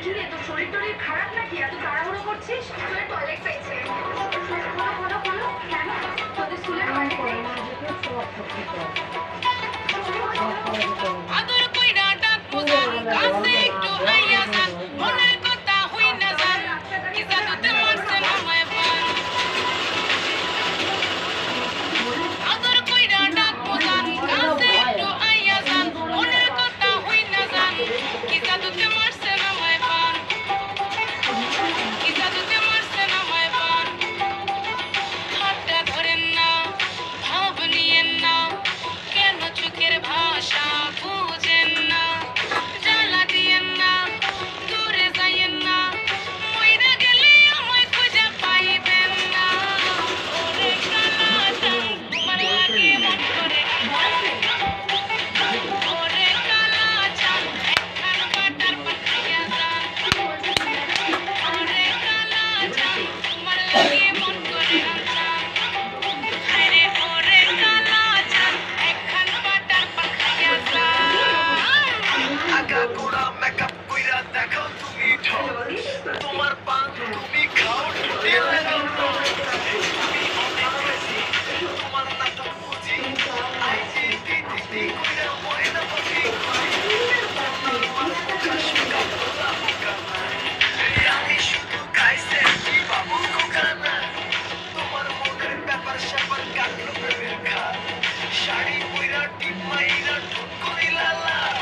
কি রে, তোর শরীর টরীর খারাপ নাকি? এত তাড়াহুড়ো করছিস? চলে টয়লেট পেয়েছে। বলো বলো বলো, কেন? তোদের স্কুলের টয়লেট নেই? আদর কইরা ডাক বুঝান কাছে একটু আইয়া যান মনের কথা হই না যান কি জাদুতে মারছেন আমায় পান আদর কইরা ডাক বুঝান কাছে একটু আইয়া যান মনের কথা হই না যান কি জাদুতে মারছেন আমায় পান কি জাদুতে মারছেন আমায় পান হাতটা ধরেন না ভাব নিয়েন না কেন চোখের ভাষা বুঝেন না জ্বালা দিয়েন না দূরে যাইয়েন না মইরা গেলে আমায় খুঁজে পাইবেন না ওরে কালাজান তোমার লাগে মন করে ওরে কালাজান একখান বাটার পাঠাইয়া যান ওরে কালাজান তোমার লাগে মন করে আনসান আরে ওরে কালাজান একখান বাটার পাঠাইয়া যান আগা গোড়া মেকআপ কইরা দেখাও তুমি ঢং তোমার পান তুমি খাও ঠোঁটে লাগাও রং। তুমি অনেক বেশি তোমার নাটক বুঝি আইজি দিদি কইরা ময়না পাখি আমি শুধু খাইছে কি বাবু কোকানা তোমার মনের ব্যাপার স্যাপার কাটলো প্রেমের খা শাড়ি কইরা টিপ মাইরা ঠোঁট করিলা লাল।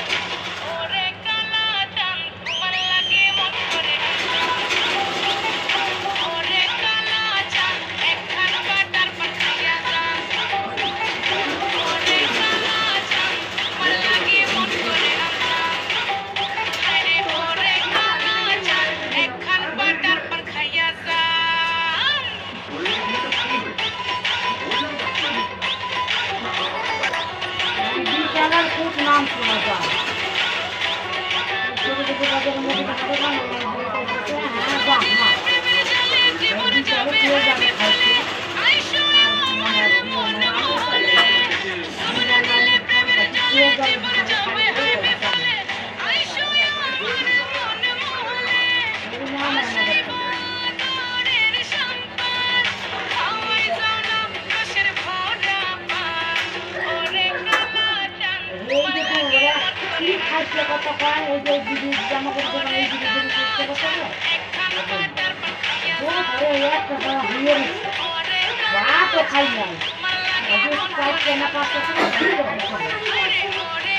ওরে কালাজান তোমার লাগে মন করে ওরে কালাজান একখান বাটার পাঠাইয়া যান ওরে কালাজান তোমার লাগে মন করে আনসান আরে ওরে কালাজান একখান বাটার পাঠাইয়া যান বিশালার খুব নাম শোনা যায় ছোট ছোট বাজারের মধ্যে দেখা যায় হ্যাঁ জীবন যাবে হাইবে ফেলে আইসো আমার মন মহলে আমরা দিলে প্রেমের জলে জীবন যাবে হাইবে ফেলে আইসো আমার মন মহলে আশাই বাদরের সম্পান খাওয়াই জানা রসের ভরা পান ওরে কালাজান এই যে ওরা কি খাইছে কত কয় ওই যে দিদি জামা কাপড় এই দিদি খাইছে কত কয় একখান বাটার পাঠাইয়া ও ঘরে একটা বড় হইয়ে ওরে ভাতও খাই নাই মাল্লা ওই যে চারটে না পাঁচটা করে ওরে ওরে